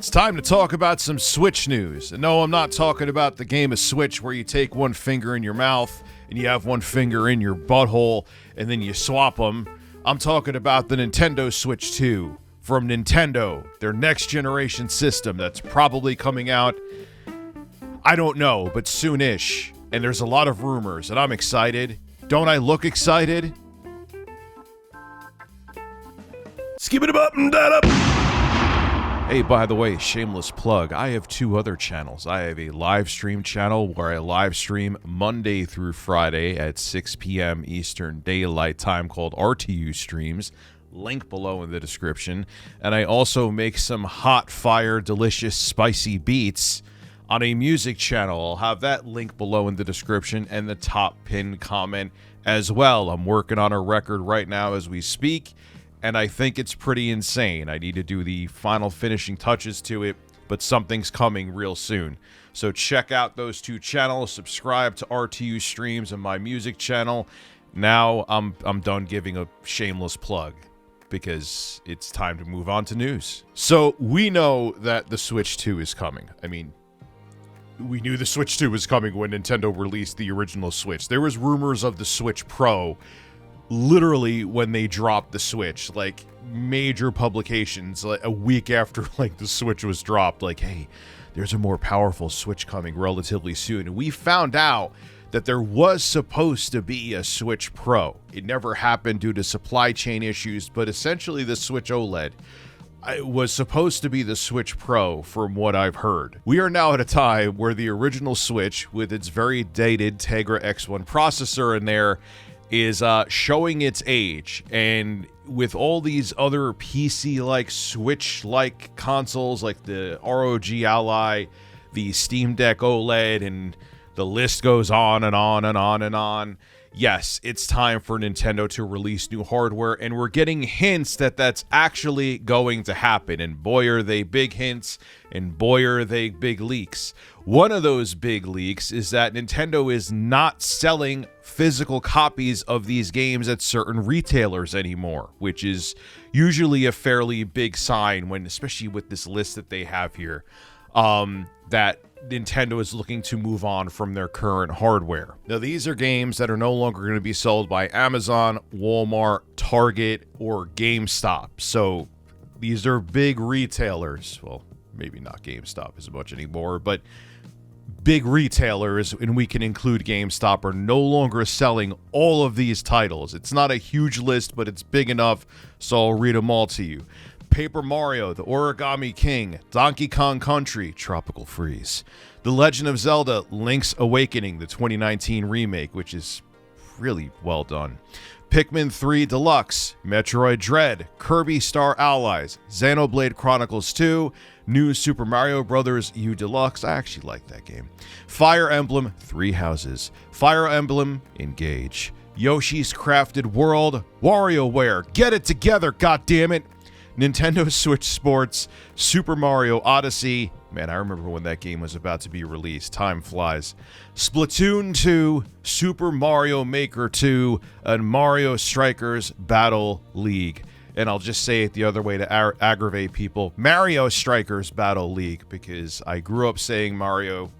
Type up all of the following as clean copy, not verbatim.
It's time to talk about some Switch news. And no, I'm not talking about the game of Switch where you take one finger in your mouth and you have one finger in your butthole and then you swap them. I'm talking about the Nintendo Switch 2 from Nintendo, their next generation system that's probably coming out, I don't know, but soonish. And there's a lot of rumors, and I'm excited. Don't I look excited? Skip it up and that up. Hey, by the way, shameless plug. I have two other channels. I have a live stream channel where I live stream Monday through Friday at 6 p.m. Eastern Daylight Time called RTU Streams. Link below in the description. And I also make some hot fire, delicious, spicy beats on a music channel. I'll have that link below in the description and the top pinned comment as well. I'm working on a record right now as we speak, and I think it's pretty insane. I need to do the final finishing touches to it, but something's coming real soon. So check out those two channels, subscribe to RTU Streams and my music channel. Now I'm done giving a shameless plug, because it's time to move on to news. So we know that the Switch 2 is coming. I mean, we knew the Switch 2 was coming when Nintendo released the original Switch. There was rumors of the Switch Pro literally when they dropped the Switch, like major publications like a week after like the Switch was dropped, like, hey, there's a more powerful Switch coming relatively soon. And we found out that there was supposed to be a Switch Pro. It never happened due to supply chain issues, but essentially the Switch OLED was supposed to be the Switch Pro from what I've heard. We are now at a time where the original Switch, with its very dated Tegra X1 processor in there, is showing its age. And with all these other PC-like, Switch-like consoles like the ROG Ally, the Steam Deck OLED, and the list goes on and on and on and on. Yes, it's time for Nintendo to release new hardware, and we're getting hints that that's actually going to happen. And boy, are they big hints, and boy, are they big leaks. One of those big leaks is that Nintendo is not selling physical copies of these games at certain retailers anymore, which is usually a fairly big sign when, especially with this list that they have here, that Nintendo is looking to move on from their current hardware. Now, these are games that are no longer going to be sold by Amazon, Walmart, Target, or GameStop. So these are big retailers. Well, maybe not GameStop as much anymore, but big retailers, and we can include GameStop, are no longer selling all of these titles. It's not a huge list, but it's big enough, so I'll read them all to you. Paper Mario, The Origami King, Donkey Kong Country, Tropical Freeze, The Legend of Zelda, Link's Awakening, the 2019 remake, which is really well done, Pikmin 3 Deluxe, Metroid Dread, Kirby Star Allies, Xenoblade Chronicles 2, New Super Mario Bros. U Deluxe, I actually like that game, Fire Emblem Three Houses, Fire Emblem Engage, Yoshi's Crafted World, WarioWare, get it together, goddammit! Nintendo Switch Sports, Super Mario Odyssey. Man, I remember when that game was about to be released. Time flies. Splatoon 2, Super Mario Maker 2, and Mario Strikers Battle League. And I'll just say it the other way to aggravate people. Mario Strikers Battle League, because I grew up saying Mario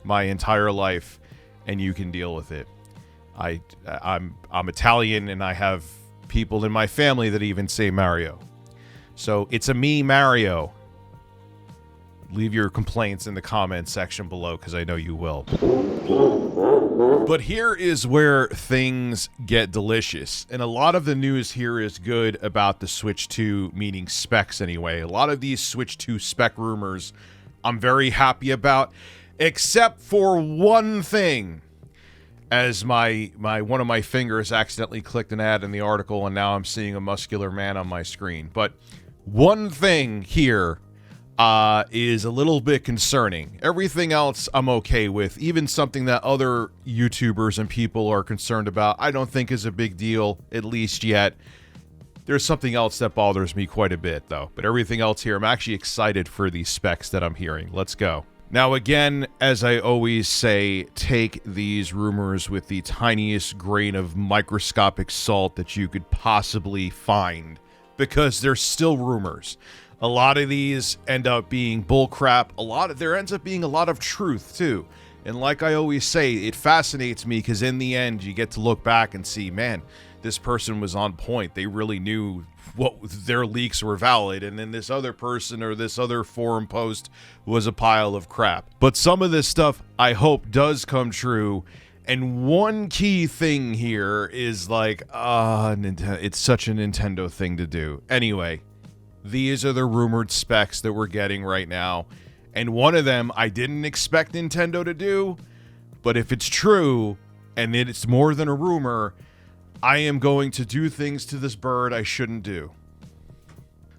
my entire life, and you can deal with it. I'm Italian, and I have people in my family that even say Mario. So it's a me, Mario. Leave your complaints in the comments section below, because I know you will. But here is where things get delicious. And a lot of the news here is good about the Switch 2, meaning specs anyway. A lot of these Switch 2 spec rumors I'm very happy about, except for one thing. As my one of my fingers accidentally clicked an ad in the article, and now I'm seeing a muscular man on my screen. But one thing here is a little bit concerning. Everything else I'm okay with. Even something that other YouTubers and people are concerned about, I don't think is a big deal, at least yet. There's something else that bothers me quite a bit, though. But everything else here, I'm actually excited for these specs that I'm hearing. Let's go. Now, again, as I always say, take these rumors with the tiniest grain of microscopic salt that you could possibly find, because they're still rumors. A lot of these end up being bullcrap. There ends up being a lot of truth too. And like I always say, it fascinates me because in the end, you get to look back and see, man, this person was on point. They really knew what their leaks were valid. And then this other person or this other forum post was a pile of crap. But some of this stuff I hope does come true. And one key thing here is like, it's such a Nintendo thing to do. Anyway, these are the rumored specs that we're getting right now. And one of them I didn't expect Nintendo to do, but if it's true, and it's more than a rumor, I am going to do things to this bird I shouldn't do.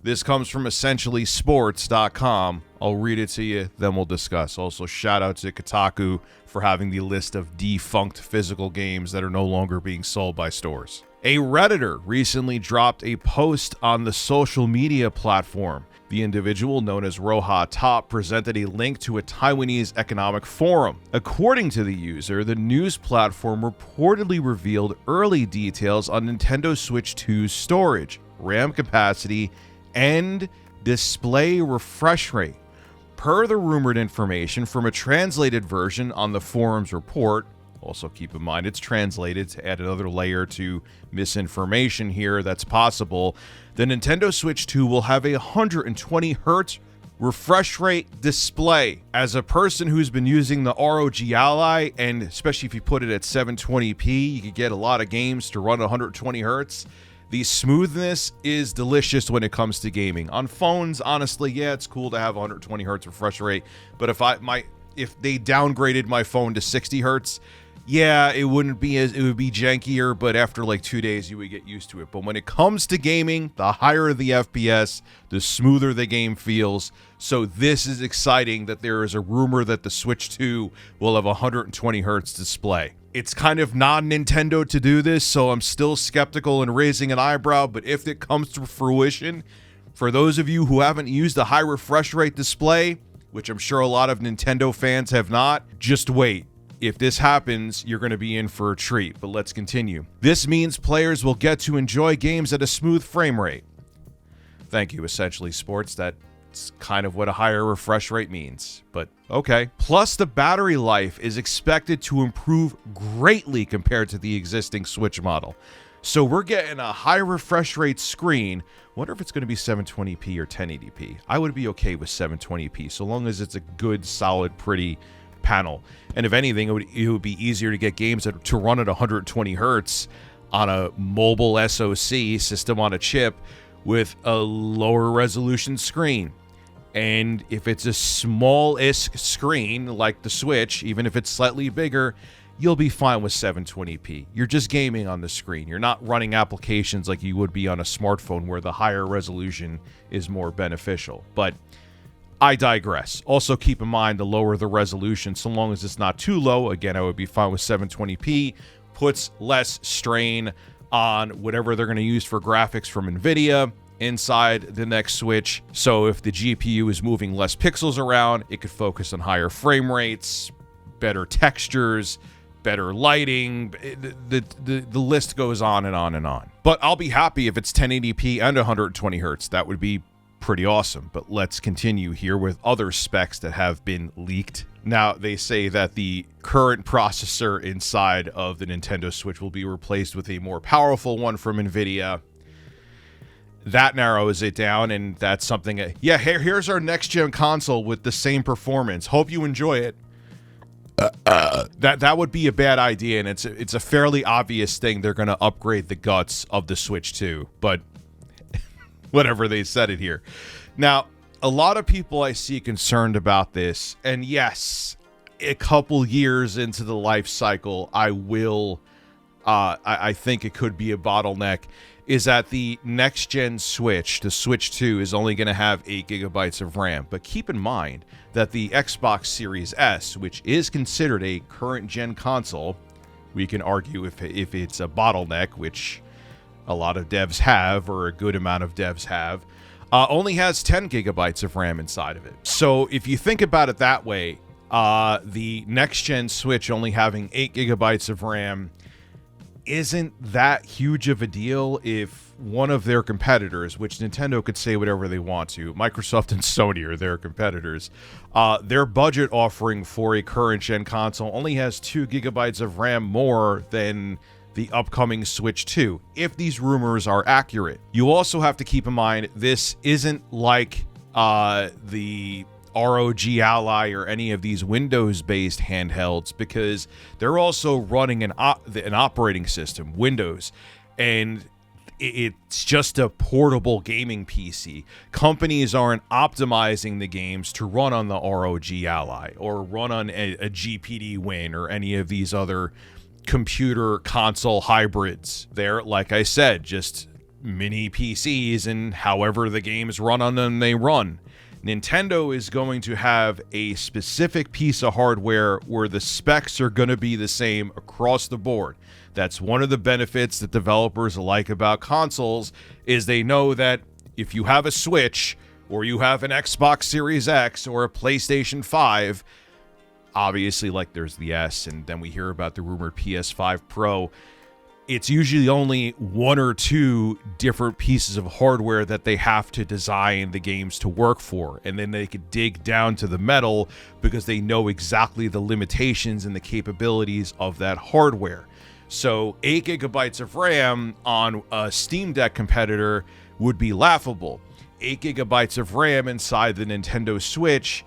This comes from essentiallysports.com. I'll read it to you, then we'll discuss. Also, shout out to Kotaku for having the list of defunct physical games that are no longer being sold by stores. A Redditor recently dropped a post on the social media platform. The individual, known as Roha Top, presented a link to a Taiwanese economic forum. According to the user, the news platform reportedly revealed early details on Nintendo Switch 2's storage, RAM capacity, and display refresh rate. Per the rumored information from a translated version on the forum's report, also keep in mind it's translated to add another layer to misinformation here that's possible, the Nintendo Switch 2 will have a 120 Hz refresh rate display. As a person who's been using the ROG Ally, and especially if you put it at 720p, you could get a lot of games to run 120 Hz. The smoothness is delicious when it comes to gaming. On phones, honestly, yeah, it's cool to have 120 Hz refresh rate, but if they downgraded my phone to 60 Hz, yeah, it would be jankier, but after like 2 days, you would get used to it. But when it comes to gaming, the higher the FPS, the smoother the game feels. So this is exciting that there is a rumor that the Switch 2 will have a 120 Hz display. It's kind of non-Nintendo to do this, so I'm still skeptical and raising an eyebrow, but if it comes to fruition, for those of you who haven't used a high refresh rate display, which I'm sure a lot of Nintendo fans have not, just wait. If this happens, you're going to be in for a treat, but let's continue. This means players will get to enjoy games at a smooth frame rate. Thank you, Essentially Sports. That's kind of what a higher refresh rate means, but okay. Plus, the battery life is expected to improve greatly compared to the existing Switch model. So we're getting a high refresh rate screen. Wonder if it's going to be 720p or 1080p. I would be okay with 720p, so long as it's a good, solid, pretty panel. And if anything, it would be easier to get games to run at 120 Hz on a mobile SoC system on a chip with a lower resolution screen. And if it's a small-ish screen like the Switch, even if it's slightly bigger, you'll be fine with 720p. You're just gaming on the screen. You're not running applications like you would be on a smartphone where the higher resolution is more beneficial. But I digress. Also keep in mind the lower the resolution, so long as it's not too low, again, I would be fine with 720p, puts less strain on whatever they're going to use for graphics from NVIDIA inside the next Switch. So if the GPU is moving less pixels around, it could focus on higher frame rates, better textures, better lighting. The list goes on and on and on. But I'll be happy if it's 1080p and 120 Hz. That would be pretty awesome. But let's continue here with other specs that have been leaked. Now, they say that the current processor inside of the Nintendo Switch will be replaced with a more powerful one from NVIDIA. That narrows it down, and that's something. Yeah, here's our next-gen console with the same performance. Hope you enjoy it. That would be a bad idea, and it's a fairly obvious thing. They're going to upgrade the guts of the Switch 2, but whatever, they said it here. Now, a lot of people I see concerned about this, and yes, a couple years into the life cycle, I think it could be a bottleneck, is that the next-gen Switch, the Switch 2, is only going to have 8 gigabytes of RAM. But keep in mind that the Xbox Series S, which is considered a current-gen console, we can argue if it's a bottleneck, which a lot of devs have, or a good amount of devs have, only has 10 gigabytes of RAM inside of it. So if you think about it that way, the next-gen Switch only having 8 gigabytes of RAM, isn't that huge of a deal if one of their competitors, which Nintendo could say whatever they want to, Microsoft and Sony are their competitors, their budget offering for a current gen console only has 2 gigabytes of RAM more than the upcoming Switch 2, if these rumors are accurate. You also have to keep in mind this isn't like the ROG Ally or any of these Windows-based handhelds, because they're also running an operating system, Windows, and it's just a portable gaming PC. Companies aren't optimizing the games to run on the ROG Ally or run on a GPD Win or any of these other computer console hybrids. They're, like I said, just mini PCs, and however the games run on them, they run. Nintendo is going to have a specific piece of hardware where the specs are going to be the same across the board. That's one of the benefits that developers like about consoles, is they know that if you have a Switch or you have an Xbox Series X or a PlayStation 5, obviously, like there's the S, and then we hear about the rumored PS5 Pro, it's usually only 1 or 2 different pieces of hardware that they have to design the games to work for. And then they could dig down to the metal because they know exactly the limitations and the capabilities of that hardware. So 8 gigabytes of RAM on a Steam Deck competitor would be laughable. 8 gigabytes of RAM inside the Nintendo Switch,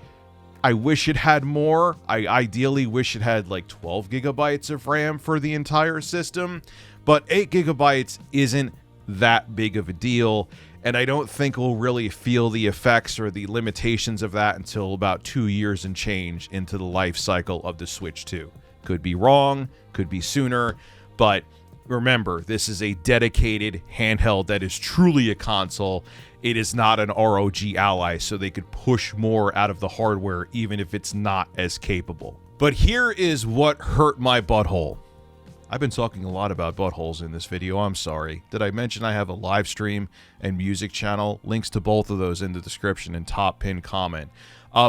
I wish it had more. I ideally wish it had like 12 gigabytes of RAM for the entire system, but 8 gigabytes isn't that big of a deal, and I don't think we'll really feel the effects or the limitations of that until about 2 years and change into the life cycle of the Switch 2. Could be wrong, could be sooner, but remember, this is a dedicated handheld that is truly a console. It is not an ROG Ally, so they could push more out of the hardware even if it's not as capable. But here is what hurt my butthole. I've been talking a lot about buttholes in this video, I'm sorry. Did I mention I have a live stream and music channel? Links to both of those in the description and top pinned comment.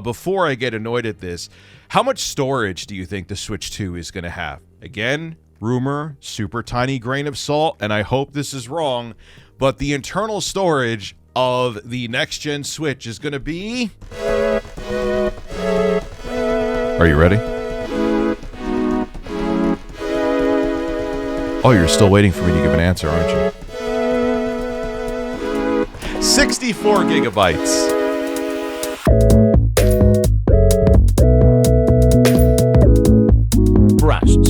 Before I get annoyed at this, how much storage do you think the Switch 2 is going to have? Again, rumor, super tiny grain of salt, and I hope this is wrong, but the internal storage of the next-gen Switch is going to be... Are you ready? Oh, you're still waiting for me to give an answer, aren't you? 64 gigabytes.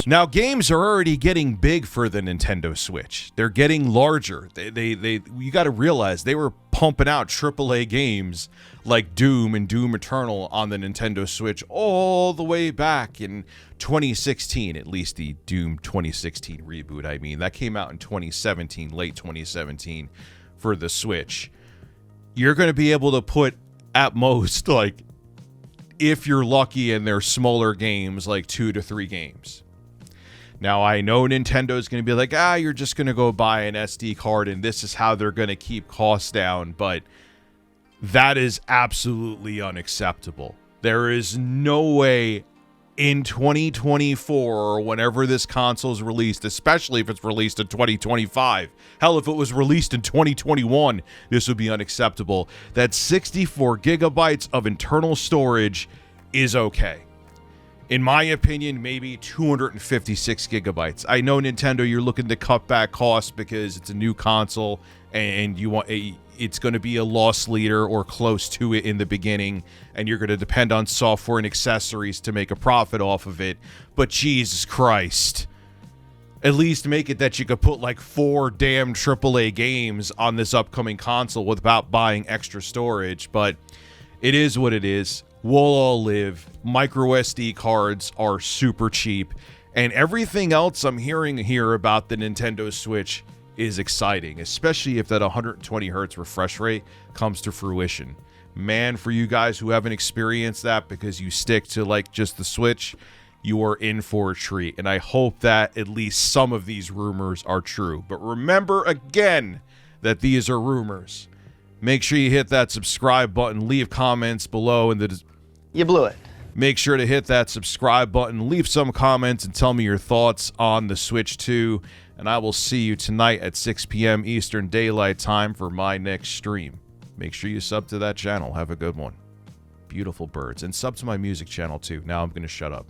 Now, games are already getting big for the Nintendo Switch. They're getting larger. You got to realize they were pumping out AAA games like Doom and Doom Eternal on the Nintendo Switch all the way back in 2016, at least the Doom 2016 reboot. I mean, that came out in 2017, late 2017 for the Switch. You're going to be able to put at most, like, if you're lucky and they're smaller games, like 2 to 3 games. Now, I know Nintendo's going to be like, you're just going to go buy an SD card and this is how they're going to keep costs down, but that is absolutely unacceptable. There is no way in 2024 or whenever this console is released, especially if it's released in 2025, hell, if it was released in 2021, this would be unacceptable. That 64 gigabytes of internal storage is okay. In my opinion, maybe 256 gigabytes. I know Nintendo, you're looking to cut back costs because it's a new console and you want it's going to be a loss leader or close to it in the beginning, and you're going to depend on software and accessories to make a profit off of it. But Jesus Christ, at least make it that you could put like 4 damn AAA games on this upcoming console without buying extra storage. But it is what it is. We'll all live. Micro SD cards are super cheap, and everything else I'm hearing here about the Nintendo Switch is exciting, especially if that 120 hertz refresh rate comes to fruition. Man, for you guys who haven't experienced that because you stick to like just the Switch, you are in for a treat, and I hope that at least some of these rumors are true. But remember again that these are rumors. Make sure you hit that subscribe button, leave comments below in the... You blew it. Make sure to hit that subscribe button, leave some comments, and tell me your thoughts on the Switch 2. and I will see you tonight at 6 p.m. Eastern Daylight Time for my next stream. Make sure you sub to that channel. Have a good one. Beautiful birds. And sub to my music channel, too. Now I'm going to shut up.